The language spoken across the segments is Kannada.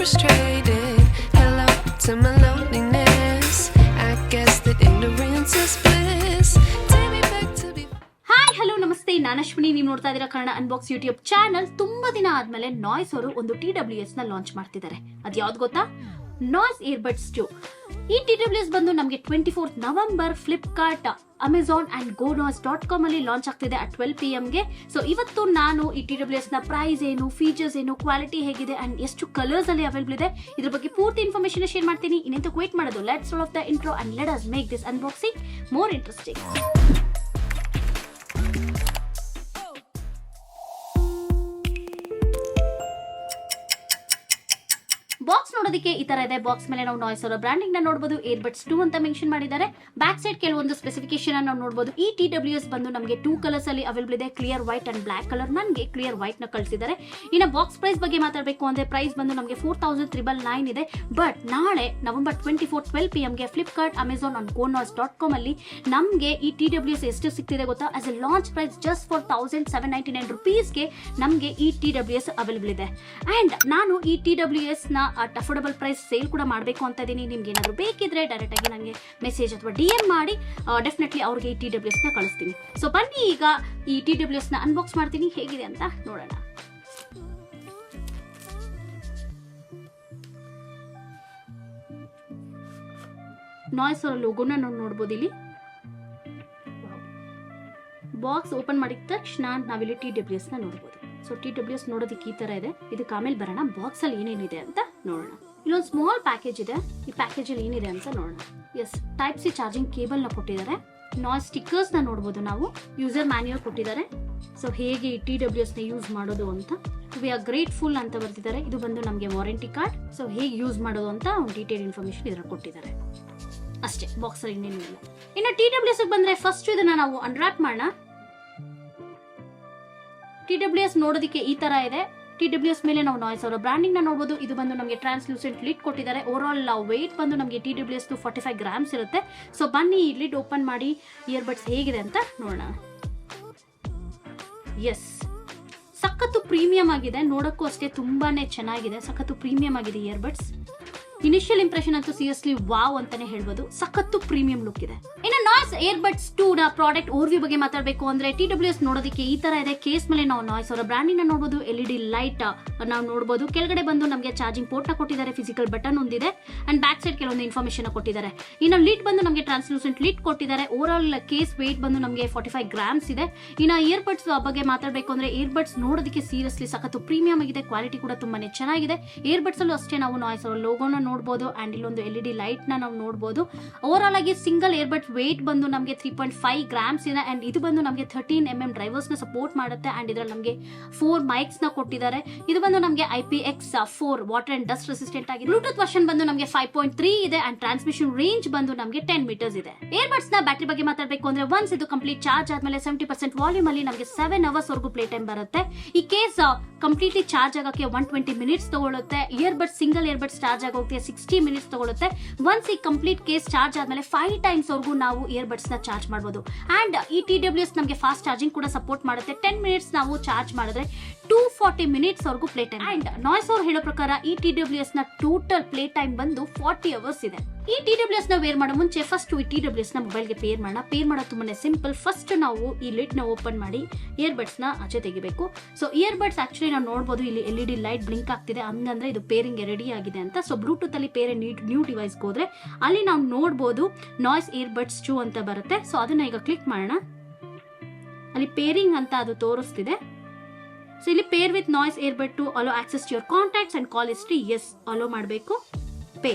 frustrated. Hello to my loneliness. I guess that ignorance is bliss. Take me back to be. Hi hello ನಮಸ್ತೆ, ನಾನು ಅಶ್ವಿನಿ. ನೀವು ನೋಡ್ತಾ ಇದ್ದೀರಾ ಕನ್ನಡ ಅನ್ಬಾಕ್ಸ್ ಯೂಟ್ಯೂಬ್ ಚಾನಲ್. ತುಂಬಾ ದಿನ ಆದ್ಮೇಲೆ ನಾಯ್ಸ್ ಅವರು ಒಂದು TWS ನ ಲಾಂಚ್ ಮಾಡ್ತಿದ್ದಾರೆ. ಅದು ಯಾವ್ದು ಗೊತ್ತಾ? Noise earbuds 2. ಈ TWS ಬಂದು ನಮಗೆ 24 November Flipkart, Amazon and gonoise.com ಅಲ್ಲಿ ಲಾಂಚ್ ಆಗ್ತಿದೆ at 12 PM ಗೆ. ಸೊ ಇವತ್ತು ನಾನು ಈ TWS ನ ಪ್ರೈಸ್ ಏನು, ಫೀಚರ್ಸ್ ಏನು, ಕ್ವಾಲಿಟಿ ಹೇಗಿದೆ ಅಂಡ್ ಎಷ್ಟು ಕಲರ್ಸ್ ಅಲ್ಲಿ ಅವೈಲೇಬಲ್ ಇದೆ, ಇದ್ರ ಬಗ್ಗೆ ಪೂರ್ತಿ ಇನ್ಫಾರ್ಮೇಶನ್ ಶೇರ್ ಮಾಡ್ತೀನಿ. ಇನ್ನೆಂತ ವೇಟ್ ಮಾಡೋದು, let's role of the intro and let us make this unboxing more interesting. Box ನೋಡೋದಕ್ಕೆ ಈ ತರ ಇದೆ. ಬಾಕ್ಸ್ ಮೇಲೆ ನಾವು ನಾಯ್ಸ್ ಅವರ ಬ್ರಾಂಡಿಂಗ್ ನ ನೋಡಬಹುದು. ಇಯರ್ಬಡ್ಸ್ 2 ಅಂತ ಮೆನ್ಷನ್ ಮಾಡಿದ್ದಾರೆ. ಬ್ಯಾಕ್ ಸೈಡ್ ಕೆಲವೊಂದು ಸ್ಪೆಸಿಫಿಕೇಶನ್ ನಾವು ನೋಡಬಹುದು. ಈ TWS ಬಂದು ನಮಗೆ 2 ಕಲರ್ಸ್ ಅಲ್ಲಿ ಅವೈಲೇಬಲ್ ಇದೆ, clear white and black colour. ನನಗೆ ಕ್ಲಿಯರ್ ವೈಟ್ ನ ಕಳಿಸಿದ್ದಾರೆ. ಇನ್ನು ಬಾಕ್ಸ್ ಪ್ರೈಸ್ ಬಗ್ಗೆ ಮಾತಾಡಬೇಕು ಅಂದ್ರೆ ಪ್ರೈಸ್ ಬಂದು ನಮಗೆ 4,999 ಇದೆ. ಬಟ್ ನಾಳೆ ನವೆಂಬರ್ 24 12 PM ಗೆ ಫ್ಲಿಪ್ಕಾರ್ಟ್, ಅಮೆಝಾನ್ ಅಂಡ್ gonoise.com ಅಲ್ಲಿ ನಮಗೆ ಈ TWS ಎಷ್ಟು ಸಿಗ್ತಿದೆ ಗೊತ್ತಾ? As a launch price just for 1,799 rupees ಗೆ ನಮಗೆ ಈ TWS ಅವೈಲೇಬಲ್ ಇದೆ. ಅಂಡ್ ನಾನು ಈ TWS ನ ಅಫೋರ್ಡಬಲ್ ಪ್ರೈಸ್ ಸೇಲ್ ಕೂಡ ಮಾಡಬೇಕು ಅಂತ ಇದೀನಿ. ನಿಮ್ಗೆ ಏನಾದ್ರು ಬೇಕಿದ್ರೆ ಡೈರೆಕ್ಟ್ ಆಗಿ ನನಗೆ ಮೆಸೇಜ್ ಅಥವಾ DM ಮಾಡಿ ಡೆಫಿನೆಟ್ಲಿ ಅವ್ರಿಗೆ ಈ TWS ನ ಕಳಿಸ್ತೀನಿ. ಸೊ ಬನ್ನಿ ಈಗ ಈ TWS ನ ಅನ್ಬಾಕ್ಸ್ ಮಾಡ್ತೀನಿ, ಹೇಗಿದೆ ಅಂತ ನೋಡೋಣ. ನಾಯ್ಸ್ ಅವರ ಲೋಗೋನ ನಾವು ನೋಡ್ಬೋದು ಇಲ್ಲಿ. ಬಾಕ್ಸ್ ಓಪನ್ ಮಾಡಿದ ತಕ್ಷಣ ನಾವಿಲ್ಲಿ TWS ನ ನೋಡ್ಬೋದು. ಸೊ TWS ನೋಡೋದಕ್ಕೆ ಈ ತರ ಇದೆ. ಇದಕ್ಕೆ ಆಮೇಲೆ ಬರೋಣ, ಬಾಕ್ಸ್ ಅಲ್ಲಿ ಏನೇನಿದೆ ಅಂತ ನೋಡೋಣ. ಇಲ್ಲೊಂದು ಸ್ಮಾಲ್ ಪ್ಯಾಕೇಜ್ ಇದೆ. ಈ ಪ್ಯಾಕೇಜ್ ಅಲ್ಲಿ ಏನಿದೆ ಅಂತ ನೋಡೋಣ. Yes, type C charging cable ನ ಕೊಟ್ಟಿದ್ದಾರೆ. ನಾಯ್ಸ್ ಸ್ಟಿಕ್ಕರ್ಸ್ ನ ನೋಡಬಹುದು ನಾವು. ಯೂಸರ್ ಮ್ಯಾನ್ಯುಯಲ್ ಕೊಟ್ಟಿದ್ದಾರೆ. ಸೊ ಹೇಗೆ ಈ TWS ನ ಯೂಸ್ ಮಾಡೋದು ಅಂತ. ವಿ ಆರ್ ಗ್ರೇಟ್ಫುಲ್ ಅಂತ ಬರ್ತಿದ್ದಾರೆ. ಇದು ಬಂದು ನಮಗೆ ವಾರಂಟಿ ಕಾರ್ಡ್. ಸೊ ಹೇಗೆ ಯೂಸ್ ಮಾಡೋದು ಅಂತ ಒಂದು ಡೀಟೇಲ್ ಇನ್ಫಾರ್ಮೇಶನ್ ಇದ್ರಲ್ಲಿ ಕೊಟ್ಟಿದ್ದಾರೆ. ಅಷ್ಟೇ, ಬಾಕ್ಸ್ ಅಲ್ಲಿ ಇನ್ನೇನು ಇಲ್ಲ. ಇನ್ನು TWS ಬಂದ್ರೆ ಫಸ್ಟ್ ಇದನ್ನ ನಾವು ಅನ್ರಾಪ್ ಮಾಡೋಣ. TWS ನೋಡೋದಕ್ಕೆ ಈ ತರ ಇದೆ. TWS ಮೇಲೆ ನಾವು ನಾಯ್ಸ್ ಅವರ ಬ್ರಾಂಡಿಂಗ್ ನ ನೋಡಬಹುದು. ಇದು ಬಂದು ನಮಗೆ ಟ್ರಾನ್ಸ್ಲೂಸೆಂಟ್ ಲಿಡ್ ಕೊಟ್ಟಿದ್ದಾರೆ. ಓವರ್ ಆಲ್ ವೇಟ್ ಬಂದು ನಮಗೆ TWS 45 ಗ್ರಾಮ್ಸ್ ಇರುತ್ತೆ. ಸೊ ಬನ್ನಿ ಈ ಲಿಡ್ ಓಪನ್ ಮಾಡಿ ಇಯರ್ಬಡ್ಸ್ ಹೇಗಿದೆ ಅಂತ ನೋಡೋಣ. ಎಸ್, ಸಖತ್ತು ಪ್ರೀಮಿಯಂ ಆಗಿದೆ. ನೋಡಕ್ಕೂ ಅಷ್ಟೇ ತುಂಬಾನೇ ಚೆನ್ನಾಗಿದೆ. ಸಖತ್ತು ಪ್ರೀಮಿಯಂ ಆಗಿದೆ ಇಯರ್ಬಡ್ಸ್. ಇನಿಷಿಯಲ್ ಇಂಪ್ರೆಷನ್ ಅಂತೂ ಸೀರಿಯಸ್ಲಿ ವಾವ್ ಅಂತಾನೆ ಹೇಳ್ಬೋದು. ಸಖತ್ತು ಪ್ರೀಮಿಯಂ ಲುಕ್ ಇದೆ. ಇನ್ನು ನಾಯ್ಸ್ ಇಯರ್ಬಡ್ಸ್ 2 ನ ಪ್ರಾಡಕ್ಟ್ ಓವರ್ವ್ಯೂ ಬಗ್ಗೆ ಮಾತಾಡಬೇಕು ಅಂದ್ರೆ TWS ನೋಡೋದಕ್ಕೆ ಈ ತರ ಇದೆ. ಕೇಸ್ ಮೇಲೆ ನಾವು ನಾಯ್ಸ್ ಅವರ ಬ್ರಾಂಡಿಂಗ್ ನ ನೋಡಬಹುದು. LED ಲೈಟ್ ನಾವು ನೋಡಬಹುದು. ಕೆಳಗಡೆ ಬಂದು ನಮಗೆ ಚಾರ್ಜಿಂಗ್ ಪೋರ್ಟ್ ನ ಕೊಟ್ಟಿದ್ದಾರೆ. ಫಿಸಿಕಲ್ ಬಟನ್ ಒಂದಿದೆ ಅಂಡ್ ಬ್ಯಾಕ್ ಸೈಡ್ ಕೆಲವೊಂದು ಇನ್ಫಾರ್ಮೇಶನ್ ಕೊಟ್ಟಿದ್ದಾರೆ. ಇನ್ನು ಲಿಡ್ ಬಂದು ನಮಗೆ ಟ್ರಾನ್ಸ್ಲೂಸೆಂಟ್ ಲಿಡ್ ಕೊಟ್ಟಿದ್ದಾರೆ. ಓವರ್ ಆಲ್ ಕೇಸ್ ವೇಟ್ ಬಂದು ನಮಗೆ 45 ಗ್ರಾಮ್ಸ್ ಇದೆ. ಇನ್ನು ಇಯರ್ಬಡ್ಸ್ ಬಗ್ಗೆ ಮಾತಾಡಬೇಕು ಅಂದ್ರೆ ಇಯರ್ಬಡ್ಸ್ ನೋಡೋದಕ್ಕೆ ಸೀರಿಯಸ್ಲಿ ಸಖತ್ತು ಪ್ರೀಮಿಯಂ ಆಗಿದೆ. ಕ್ವಾಲಿಟಿ ಕೂಡ ತುಂಬಾನೇ ಚೆನ್ನಾಗಿದೆ. ಇಯರ್ಬಡ್ಸ್ ಅಲ್ಲೂ ಅಷ್ಟೇ ನಾವು ನಾಯ್ಸ್ ಅವರ ಲೋಗೋನ ನೋಡಬಹುದು ಅಂಡ್ ಇಲ್ಲೊಂದು LED ಲೈಟ್ ನ ನಾವು ನೋಡಬಹುದು. ಓವರ್ ಆಲ್ ಆಗಿ ಸಿಂಗಲ್ ಇಯರ್ಬಡ್ಸ್ ವೇಟ್ ಬಂದು ನಮಗೆ 3.5 ಗ್ರಾಮ್ಸ್ ಇದೆ ಅಂಡ್ ಇದು ಬಂದು ನಮಗೆ 13 mm ಡ್ರೈವರ್ಸ್ ನ ಸಪೋರ್ಟ್ ಮಾಡುತ್ತೆ. ಅಂಡ್ ಇದರಲ್ಲಿ ನಮಗೆ 4 ಮೈಕ್ಸ್ ನ ಕೊಟ್ಟಿದ್ದಾರೆ. ಇದು ಬಂದು ನಮಗೆ IPX4 water and dust resistant ಆಗಿದೆ. ಬ್ಲೂಟೂತ್ ವರ್ಷನ್ ಬಂದು ನಮಗೆ 5.3 ಇದೆ ಅಂಡ್ ಟ್ರಾನ್ಸ್ಮಿಷನ್ ರೇಂಜ್ ಬಂದು ನಮಗೆ 10 ಮೀಟರ್ಸ್ ಇದೆ. ಇಯರ್ಬಡ್ಸ್ ನ ಬ್ಯಾಟರಿ ಬಗ್ಗೆ ಮಾತಾಡಬೇಕು ಅಂದ್ರೆ ಒನ್ಸ್ ಇದು ಕಂಪ್ಲೀಟ್ ಚಾರ್ಜ್ ಆದ್ಮೇಲೆ 70% ವಾಲ್ಯೂಮ್ ಅಲ್ಲಿ ನಮಗೆ 7 hours ವರೆಗೂ ಪ್ಲೇ ಟೈಮ್ ಬರುತ್ತೆ. ಈ ಕೇಸ್ ಕಂಪ್ಲೀಟ್ಲಿ ಚಾರ್ಜ್ ಆಗಕ್ಕೆ 120 ಮಿನಿಟ್ಸ್ ತಗೊಳುತ್ತೆ. ಇಯರ್ಬಡ್ಸ್ ಸಿಂಗಲ್ ಇಯರ್ಬಡ್ಸ್ ಚಾರ್ಜ್ ಆಗೋಕೆ 60 ಮಿನಿಟ್ಸ್ ತಗೊಳುತ್ತೆ. ಒನ್ಸ್ ಈ ಕಂಪ್ಲೀಟ್ ಕೇಸ್ ಚಾರ್ಜ್ ಆದ್ಮೇಲೆ 5 ಟೈಮ್ಸ್ ವರೆಗೂ ನಾವು ಇಯರ್ಬಡ್ಸ್ ನ ಚಾರ್ಜ್ ಮಾಡಬಹುದು. ಅಂಡ್ ಈ TWS ನಮಗೆ ಫಾಸ್ಟ್ ಚಾರ್ಜಿಂಗ್ ಕೂಡ ಸಪೋರ್ಟ್ ಮಾಡುತ್ತೆ. 10 ಮಿನಿಟ್ಸ್ ನಾವು ಚಾರ್ಜ್ ಮಾಡಿದ್ರೆ 240 ಮಿನಿಟ್ಸ್ ವರೆಗೂ ಪ್ಲೇ ಟೈಮ್. ಅಂಡ್ ನಾಯ್ಸ್ ಅವರು ಹೇಳೋ ಪ್ರಕಾರ ಈ TWS ನ ಟೋಟಲ್ ಪ್ಲೇ ಟೈಮ್ ಬಂದು 40 hours ಇದೆ. ಈ TWS ನ ವೇರ್ ಮಾಡೋ ಮುಂಚೆ ಫಸ್ಟ್ ಈ TWS ನ ಮೊಬೈಲ್ ಗೆ ಪೇರ್ ಮಾಡೋಣ. ಪೇರ್ ಮಾಡೋದು ತುಂಬಾನೇ ಸಿಂಪಲ್. ಫಸ್ಟ್ ನಾವು ಈ ಲಿಡ್ ನ ಓಪನ್ ಮಾಡಿ ಇಯರ್ಬಡ್ಸ್ ನ ಆಚೆ ತೆಗಿಬೇಕು. ಸೊ ಇಯರ್ಬಡ್ಸ್ ಆಕ್ಚುಲಿ ನಾವು ನೋಡಬಹುದು ಇಲ್ಲಿ LED ಲೈಟ್ ಬ್ಲಿಂಕ್ ಆಗ್ತಿದೆ, ಹಂಗಂದ್ರೆ ಇದು ಪೇರಿಂಗ್ ರೆಡಿ ಆಗಿದೆ ಅಂತ. ಸೊ ಬ್ಲೂಟೂತ್ ಅಲ್ಲಿ ಪೇರ್ ನ್ಯೂ ಡಿವೈಸ್ ಹೋದ್ರೆ ಅಲ್ಲಿ ನಾವು ನೋಡಬಹುದು ನಾಯ್ಸ್ ಇಯರ್ಬಡ್ಸ್ 2 ಅಂತ ಬರುತ್ತೆ. ಸೊ ಅದನ್ನ ಈಗ ಕ್ಲಿಕ್ ಮಾಡೋಣ. ಅಲ್ಲಿ ಪೇರಿಂಗ್ ಅಂತ ಅದು ತೋರಿಸ್ತಿದೆ. ಸೊ ಇಲ್ಲಿ pair with Noise earbud 2 allow access to your contacts and call history. Yes, allow ಮಾಡಬೇಕು. ಪೇ.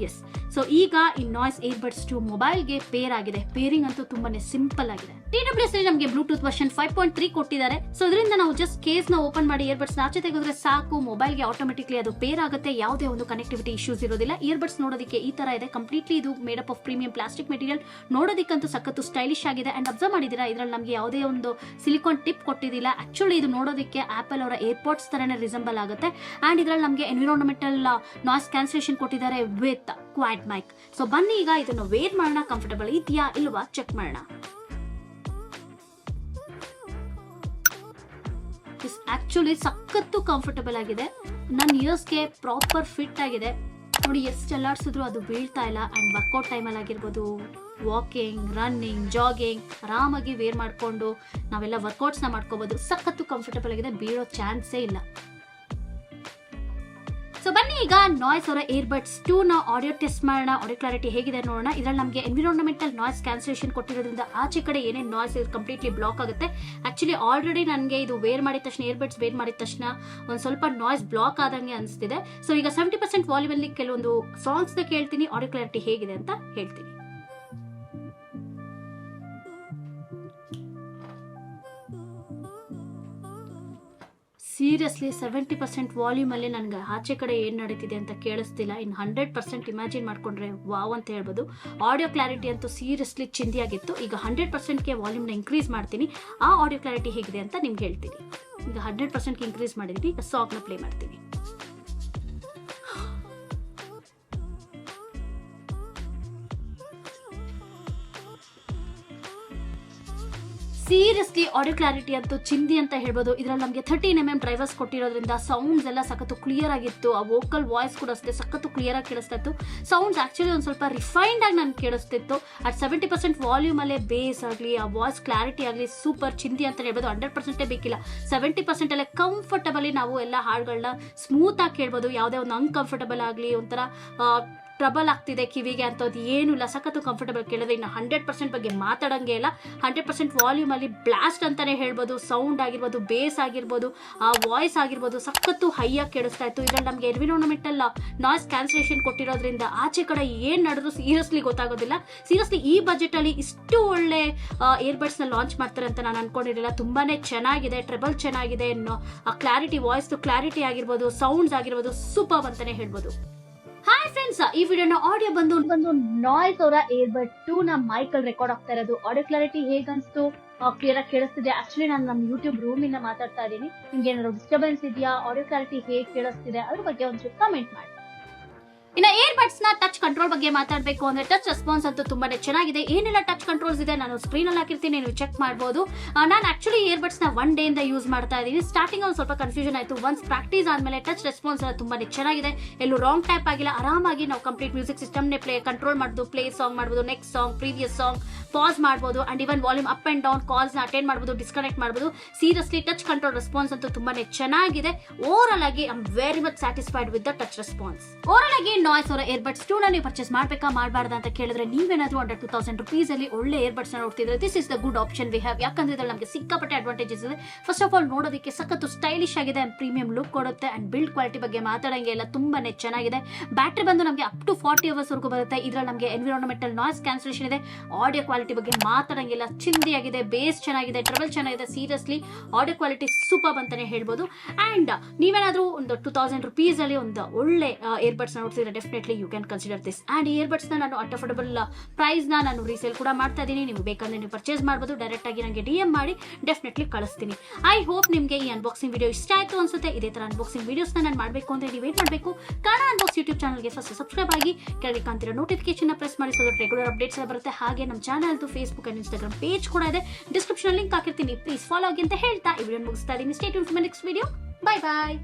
ಎಸ್. ಸೊ ಈಗ ಈ ನಾಯ್ಸ್ ಇಯರ್ಬಡ್ಸ್ 2 ಮೊಬೈಲ್ಗೆ ಪೇರ್ ಆಗಿದೆ. ಪೇರಿಂಗ್ ಅಂತೂ ತುಂಬಾನೇ ಸಿಂಪಲ್ ಆಗಿದೆ. TWS ನಮಗೆ ಬ್ಲೂಟೂತ್ ವರ್ಷನ್ 5.3 ಕೊಟ್ಟಿದ್ದಾರೆ. ಸೊ ಇದರಿಂದ ನಾವು ಜಸ್ಟ್ ಕೇಸ್ ನ ಓಪನ್ ಮಾಡಿ ಇಯರ್ಬಡ್ಸ್ ಆಚೆ ತೆಗೆದ್ರೆ ಸಾಕು, ಮೊಬೈಲ್ಗೆ ಆಟೋಮೆಟಿಕ್ಲಿ ಅದು ಪೇರ್ ಆಗುತ್ತೆ. ಯಾವುದೇ ಒಂದು ಕನೆಕ್ಟಿವಿಟಿ ಇಶ್ಯೂಸ್ ಇರೋದಿಲ್ಲ. ಇಯರ್ಬಡ್ಸ್ ನೋಡೋದಕ್ಕೆ ಈ ತರ ಇದೆ. ಕಂಪ್ಲೀಟ್ಲಿ ಇದು made up of premium plastic material. ನೋಡೋದಕ್ಕಂತೂ ಸಖತ್ತು ಸ್ಟೈಲಿಶ್ ಆಗಿದೆ. ಅಂಡ್ ಅಬ್ಸರ್ವ್ ಮಾಡಿದೀರಾ, ಇದರಲ್ಲಿ ನಮಗೆ ಯಾವುದೇ ಒಂದು ಸಿಲಿಕಾನ್ ಟಿಪ್ ಕೊಟ್ಟಿದ್ದಿಲ್ಲ. ಆಕ್ಚುಲಿ ಇದು ನೋಡೋದಕ್ಕೆ ಆಪಲ್ ಅವರ ಏರ್ಪಾಡ್ಸ್ ತರನೇ ರಿಸೆಂಬಲ್ ಆಗುತ್ತೆ. ಅಂಡ್ ಇದರಲ್ಲಿ ನಮಗೆ ಎನ್ವಿರಾನ್ಮೆಂಟಲ್ ನಾಯ್ಸ್ ಕ್ಯಾನ್ಸಲೇಷನ್ ಕೊಟ್ಟಿದ್ದಾರೆ ವಿತ್ ಕ್ವಾಡ್ ಮೈಕ್. ಸೊ ಬನ್ನಿ ಈಗ ಇದನ್ನು ವೇರ್ ಮಾಡೋಣ. ಕಂಫರ್ಟಬಲ್ ಇದೆಯಾ ಇಲ್ವಾ ಚೆಕ್ ಮಾಡೋಣ. ಆಕ್ಚುಲಿ ಸಖತ್ತು ಕಂಫರ್ಟಬಲ್ ಆಗಿದೆ. ನನ್ನ ಇಯರ್ಸ್ಗೆ ಪ್ರಾಪರ್ ಫಿಟ್ ಆಗಿದೆ. ನೋಡಿ ಎಷ್ಟು ಅಲ್ಲಾಡ್ಸಿದ್ರು ಅದು ಬೀಳ್ತಾ ಇಲ್ಲ. ಆ್ಯಂಡ್ ವರ್ಕೌಟ್ ಟೈಮಲ್ಲಿ ಆಗಿರ್ಬೋದು, ವಾಕಿಂಗ್, ರನ್ನಿಂಗ್, ಜಾಗಿಂಗ್ ಆರಾಮಾಗಿ ವೇರ್ ಮಾಡಿಕೊಂಡು ನಾವೆಲ್ಲ ವರ್ಕೌಟ್ಸ್ನ ಮಾಡ್ಕೋಬೋದು. ಸಖತ್ತು ಕಂಫರ್ಟಬಲ್ ಆಗಿದೆ, ಬೀಳೋ ಚಾನ್ಸೇ ಇಲ್ಲ. ಸೊ ಬನ್ನಿ ಈಗ ನಾಯ್ಸ್ ಅವರ ಇಯರ್ಬಡ್ಸ್ 2 ನ ಆಡಿಯೋ ಟೆಸ್ಟ್ ಮಾಡೋಣ. ಆಡಿಯೋ ಕ್ಲಾರಿಟಿ ಹೇಗಿದೆ ನೋಡೋಣ. ಇದರಲ್ಲಿ ನಮಗೆ ಎನ್ವಿರಾನ್ಮೆಂಟಲ್ ನಾಯ್ಸ್ ಕ್ಯಾನ್ಸಲೇಷನ್ ಕೊಟ್ಟಿರೋದ್ರಿಂದ ಆಚೆ ಕಡೆ ಏನೇನು ನಾಯ್ಸ್ ಕಂಪ್ಲೀಟ್ಲಿ ಬ್ಲಾಕ್ ಆಗುತ್ತೆ. ಆಕ್ಚುಲಿ ಆಲ್ರೆಡಿ ನನಗೆ ಇದು ವೇರ್ ಮಾಡಿದ ತಕ್ಷಣ, ಇಯರ್ಬಡ್ಸ್ ವೇರ್ ಮಾಡಿದ ತಕ್ಷಣ ಒಂದು ಸ್ವಲ್ಪ ನಾಯ್ಸ್ ಬ್ಲಾಕ್ ಆದಂಗೆ ಅನಿಸ್ತಿದೆ. ಸೊ ಈಗ 70% ವಾಲ್ಯೂಮಲ್ಲಿ ಕೆಲವೊಂದು ಸಾಂಗ್ಸ್ನ ಕೇಳ್ತೀನಿ, ಆಡಿಯೋ ಕ್ಲಾರಿಟಿ ಹೇಗಿದೆ ಅಂತ ಹೇಳ್ತೀನಿ. ಸೀರಿಯಸ್ಲಿ 70% ವಾಲ್ಯೂಮಲ್ಲಿ ನನಗೆ ಆಚೆ ಕಡೆ ಏನು ನಡೀತಿದೆ ಅಂತ ಕೇಳಿಸ್ತಿಲ್ಲ. ಇನ್ನು 100% ಇಮ್ಯಾಜಿನ್ ಮಾಡ್ಕೊಂಡ್ರೆ ವಾವ್ ಅಂತ ಹೇಳ್ಬೋದು. ಆಡಿಯೋ ಕ್ಲಾರಿಟಿ ಅಂತೂ ಸೀರಿಯಸ್ಲಿ ಚಿಂದಿಯಾಗಿತ್ತು. ಈಗ 100%ಗೆ ವಾಲ್ಯೂಮ್ನ ಇನ್ಕ್ರೀಸ್ ಮಾಡ್ತೀನಿ. ಆ ಆಡಿಯೋ ಕ್ಲಾರಿಟಿ ಹೇಗಿದೆ ಅಂತ ನಿಮ್ಗೆ ಹೇಳ್ತೀನಿ. ಈಗ 100%ಗೆ ಇನ್ಕ್ರೀಸ್ ಮಾಡಿದ್ದೀನಿ. ಈಗ ಸಾಂಗ್ನ ಪ್ಲೇ ಮಾಡ್ತೀನಿ. ಸೀರಿಯಸ್ಲಿ ಆಡಿಯೋ ಕ್ಲಾರಿಟಿ ಅಂತೂ ಚಿಂದಿ ಅಂತ ಹೇಳ್ಬೋದು. ಇದರಲ್ಲಿ ನಮಗೆ 13mm ಡ್ರೈವರ್ಸ್ ಕೊಟ್ಟಿರೋದ್ರಿಂದ ಸೌಂಡ್ಸ್ ಎಲ್ಲ ಸಖತ್ತು ಕ್ಲಿಯರ್ ಆಗಿತ್ತು. ಆ ವೋಕಲ್ ವಾಯ್ಸ್ ಕೂಡ ಅಷ್ಟೇ ಸಖತ್ತು ಕ್ಲಿಯರ್ ಆಗಿ ಕೇಳಿಸ್ತಾ ಇತ್ತು. ಸೌಂಡ್ಸ್ ಆಕ್ಚುಲಿ ಒಂದು ಸ್ವಲ್ಪ ರಿಫೈನ್ಡ್ ಆಗಿ ನನಗೆ ಕೇಳಿಸ್ತಿತ್ತು. ಅಟ್ 70% ವಾಲ್ಯೂಮಲ್ಲೇ ಬೇಸ್ ಆಗಲಿ, ಆ ವಾಯ್ಸ್ ಕ್ಲಾರಿಟಿ ಆಗಲಿ ಸೂಪರ್ ಚಿಂದಿ ಅಂತ ಹೇಳ್ಬೋದು. 100% ಬೇಕಿಲ್ಲ, 70% ಅಲ್ಲೇ ಕಂಫರ್ಟಬಲಿ ನಾವು ಎಲ್ಲ ಹಾಡುಗಳನ್ನ ಸ್ಮೂತ್ ಆಗಿ ಕೇಳ್ಬೋದು. ಯಾವುದೇ ಒಂದು ಅನ್ಕಂಫರ್ಟಬಲ್ ಆಗಲಿ, ಒಂಥರ ಟ್ರಬಲ್ ಆಗ್ತಿದೆ ಕಿವಿಗೆ ಅಂತದ್ದು ಏನೂ ಇಲ್ಲ. ಸಖತ್ತು ಕಂಫರ್ಟಬಲ್ ಕೇಳಿದ್ರೆ. ಇನ್ನು 100% ಬಗ್ಗೆ ಮಾತಾಡೋಂಗೆ ಇಲ್ಲ. 100% ವಾಲ್ಯೂಮಲ್ಲಿ ಬ್ಲಾಸ್ಟ್ ಅಂತಾನೆ ಹೇಳ್ಬೋದು. ಸೌಂಡ್ ಆಗಿರ್ಬೋದು, ಬೇಸ್ ಆಗಿರ್ಬೋದು, ಆ ವಾಯ್ಸ್ ಆಗಿರ್ಬೋದು ಸಖತ್ತು ಹೈಯಾಗಿ ಕೇಳಿಸ್ತಾ ಇತ್ತು. ಇದರಲ್ಲಿ ನಮಗೆ ಎನ್ವಿರಾನ್ಮೆಂಟಲ್ ನಾಯ್ಸ್ ಕ್ಯಾನ್ಸಲೇಷನ್ ಕೊಟ್ಟಿರೋದ್ರಿಂದ ಆಚೆ ಕಡೆ ಏನು ನಡೆದ್ರು ಸೀರಿಯಸ್ಲಿ ಗೊತ್ತಾಗೋದಿಲ್ಲ. ಸೀರಿಯಸ್ಲಿ ಈ ಬಜೆಟಲ್ಲಿ ಇಷ್ಟು ಒಳ್ಳೆ ಇಯರ್ಬಡ್ಸ್ನ ಲಾಂಚ್ ಮಾಡ್ತಾರೆ ಅಂತ ನಾನು ಅನ್ಕೊಂಡಿರಲಿಲ್ಲ. ತುಂಬಾ ಚೆನ್ನಾಗಿದೆ, ಟ್ರೆಬಲ್ ಚೆನ್ನಾಗಿದೆ, ಆ ಕ್ಲಾರಿಟಿ, ವಾಯ್ಸ್ದು ಕ್ಲಾರಿಟಿ ಆಗಿರ್ಬೋದು, ಸೌಂಡ್ಸ್ ಆಗಿರ್ಬೋದು ಸೂಪರ್ ಅಂತಾನೆ ಹೇಳ್ಬೋದು. ಹಾಯ್ ಫ್ರೆಂಡ್ಸ್, ಈ ವಿಡಿಯೋನ ಆಡಿಯೋ ಬಂದು ನಾಯ್ಸ್ ಅವರ ಇಯರ್ಬಡ್ 2 ನ ಮೈಕಲ್ ರೆಕಾರ್ಡ್ ಆಗ್ತಾ ಇರೋದು. Audio clarity ಹೇಗನ್ಸ್ತು? ಕ್ಲಿಯರ್ ಆಗಿ ಕೇಳಿಸ್ತಿದೆ. ಆಕ್ಚುಲಿ ನಾನು ನಮ್ಮ ಯೂಟ್ಯೂಬ್ ರೂಮ್ ಇಂದ ಮಾತಾಡ್ತಾ ಇದ್ದೀನಿ. ನಿಮ್ಗೆ ಏನಾದ್ರು ಡಿಸ್ಟರ್ಬೆನ್ಸ್ ಇದೆಯಾ? ಆಡಿಯೋ ಕ್ಲಾರಿಟಿ ಹೇಗೆ ಕೇಳಿಸ್ತಿದೆ ಅದ್ರ ಬಗ್ಗೆ ಒಂಚೂರು ಕಮೆಂಟ್ ಮಾಡಿ. ಇನ್ನು ಇಯರ್ಬಡ್ಸ್ ನ ಟಚ್ ಕಂಟ್ರೋಲ್ ಬಗ್ಗೆ ಮಾತಾಡಬೇಕು ಅಂದ್ರೆ ಟಚ್ ರೆಸ್ಪಾನ್ಸ್ ಅಂತೂ ತುಂಬಾನೇ ಚೆನ್ನಾಗಿದೆ. ಏನೆಲ್ಲ ಟಚ್ ಕಂಟ್ರೋಲ್ಸ್ ಇದೆ ನಾನು ಸ್ಕ್ರೀನ್ ಅಲ್ಲಿ ಹಾಕಿರ್ತೀನಿ, ನೀವು ಚೆಕ್ ಮಾಡಬಹುದು. ನಾನು ಆಕ್ಚುಲಿ ಇಯರ್ಬಡ್ಸ್ ನ 1 ಡೇ ಇಂದ ಯೂಸ್ ಮಾಡ್ತಾ ಇದ್ದೀನಿ. ಸ್ಟಾರ್ಟಿಂಗ್ ಒಂದು ಸ್ವಲ್ಪ ಕನ್ಫ್ಯೂಷನ್ ಆಯ್ತು. ಒನ್ಸ್ ಪ್ರಾಕ್ಟೀಸ್ ಆದ್ಮೇಲೆ ಟಚ್ ರೆಸ್ಪಾನ್ಸ್ ಎಲ್ಲ ತುಂಬಾನೇ ಚೆನ್ನಾಗಿದೆ. ಎಲ್ಲೂ ರಾಂಗ್ ಟೈಪ್ ಆಗಿಲ್ಲ. ಆರಾಮಾಗಿ ನಾವು ಕಂಪ್ಲೀಟ್ ಮ್ಯೂಸಿಕ್ ಸಿಸ್ಟಮ್ ನೇ ಕಂಟ್ರೋಲ್ ಮಾಡಬಹುದು. ಪ್ಲೇ ಸಾಂಗ್ ಮಾಡಬಹುದು, next song, previous song, pause ಮಾಡಬಹುದು, and even volume up and down, calls ನ ಅಟೆಂಡ್ ಮಾಡಬಹುದು, ಡಿಸ್ಕನೆಕ್ಟ್ ಮಾಡಬಹುದು. ಸೀರಿಯಸ್ಲಿ ಟಚ್ ಕಂಟ್ರೋಲ್ ರೆಸ್ಪಾನ್ಸ್ ಅಂತೂ ತುಂಬಾನೇ ಚೆನ್ನಾಗಿದೆ. ಓವರ್ ಆಗಿ I am very much satisfied with the touch response. Over ಆಗಿ ನಾಯ್ಸ್ ಅವರ ಇಯರ್ಬಡ್ಸ್ 2 ನ ನೀವು ಪರ್ಚೇಸ್ ಮಾಡಬೇಕಾ ಮಾಡಬಾರ್ದ ಅಂತ ಕೇಳಿದ್ರೆ, ನೀವೇನಾದ್ರೂ ಅಂಡರ್ 2000 rupees ಅಲ್ಲಿ ಒಳ್ಳೆ ಇಯರ್ಬಡ್ಸ್ ನ ನೋಡ್ತಿದ್ರೆ this is the good option we have. ಯಾಕಂದ್ರೆ ಇದ್ರಲ್ಲಿ ನಮಗೆ ಸಿಕ್ಕಾಪಟ್ಟೆ ಅಡ್ವಾಂಟೇಜಸ್ ಇದೆ. ಫಸ್ಟ್ ಆಫ್ ಆಲ್ ನೋಡೋದಕ್ಕೆ ಸಖತ್ತು ಸ್ಟೈಲಿಶ್ ಆಗಿದೆ, ಅಂಡ್ ಪ್ರೀಮಿಯಂ ಲುಕ್ ಕೊಡುತ್ತೆ. ಅಂಡ್ ಬಿಲ್ಡ್ ಕ್ವಾಲಿಟಿ ಬಗ್ಗೆ ಮಾತಾಡಂಗೆ ಎಲ್ಲ ತುಂಬಾನೇ ಚೆನ್ನಾಗಿದೆ. ಬ್ಯಾಟ್ರಿ ಬಂದು ನಮಗೆ ಅಪ್ ಟು 40 hours ವರೆಗೂ ಬರುತ್ತೆ. ಇದರಲ್ಲಿ ನಮಗೆ ಎನ್ವಿರಾನ್ಮೆಂಟಲ್ ನಾಯ್ಸ್ ಕ್ಯಾನ್ಸಲೇಷನ್ ಇದೆ. ಆಡಿಯೋ ಕ್ವಾಲಿಟಿ ಬಗ್ಗೆ ಮಾತಾಡಂಗಿಲ್ಲ, ಚಿಂದಿಯಾಗಿದೆ, ಬೇಸ್ ಚೆನ್ನಾಗಿದೆ, ಟ್ರಬಲ್ ಚೆನ್ನಾಗಿದೆ. ಸೀರಿಯಸ್ಲಿ ಆಡಿಯೋ ಕ್ವಾಲಿಟಿ ಸೂಪರ್ ಅಂತಾನೆ ಹೇಳ್ಬೋದು. ಅಂಡ್ ನೀವೇನಾದ್ರೂ ಒಂದು 2000 rupees ಅಲ್ಲಿ ಒಂದು ಒಳ್ಳೆ ಇಯರ್ಬಡ್ಸ್ ನೋಡ್ತಿದ್ರೆ definitely you can consider this. And earbuds ನಾನು ಅಫೋರ್ಡಬಲ್ ಪ್ರೈಸ್ ನಾನು ರೀಸೇಲ್ ಕೂಡ ಮಾಡ್ತಾ ಇದ್ದೀನಿ. ನೀವು ಬೇಕಂದ್ರೆ ನೀವು ಪರ್ಚೇಸ್ ಮಾಡಬಹುದು. ಡೈರೆಕ್ಟ್ ಆಗಿ ನನಗೆ DM ಮಾಡಿ ಡೆಫಿನೆಟ್ಲಿ ಕಳಿಸ್ತೀನಿ. ಐ ಹೋಪ್ ನಿಮಗೆ ಈ ಅನ್ಬಾಕ್ಸಿಂಗ್ ವಿಡಿಯೋ ಇಷ್ಟ ಆಯ್ತು ಅನ್ಸುತ್ತೆ. ಇದೇ ತರ ಅನ್ಬಾಕ್ಸಿಂಗ್ ವಿಡಿಯೋಸ್ ನಾನು ಮಾಡಬೇಕು ಅಂದ್ರೆ ನೀವು ಏನ್ ಮಾಡಬೇಕು, ಕನ್ನಡ ಅನ್ಬಾಕ್ಸ್ ಯೂಟ್ಯೂಬ್ ಚಾನಲ್ಗೆ ಫಸ್ಟ್ ಸಬ್ಸ್ಕ್ರೈಬ್ ಆಗಿ, ಕೆಳಗೆ ಕಾಣ್ತಿರೋ ನೋಟಿಫಿಕೇಶನ್ ಪ್ರೆಸ್ ಮಾಡಿ, ಸೊ ರೆಗ್ಯುಲರ್ ಅಪ್ಡೇಟ್ಸ್ ಎಲ್ಲ ಬರುತ್ತೆ. ಹಾಗೆ ನಮ್ಮ ಚಾನಲ್ದು ಫೇಸ್ಬುಕ್ ಅಂಡ್ ಇನ್ಸ್ಟಾಗ್ರಾಮ್ ಪೇಜ್ ಕೂಡ ಇದೆ, ಡಿಸ್ಕ್ರಿಪ್ಷನ್ ಲಿಂಕ್ ಹಾಕಿರ್ತೀನಿ. ಪ್ಲೀಸ್ ಫಾಲೋ ಆಗಿ ಅಂತ ಹೇಳ್ತಾ ಈ ವಿಡಿಯೋ ಮುಗಿಸ್ತಾ ಇದ್ದೀನಿ. Stay tuned for my next video. Bye bye.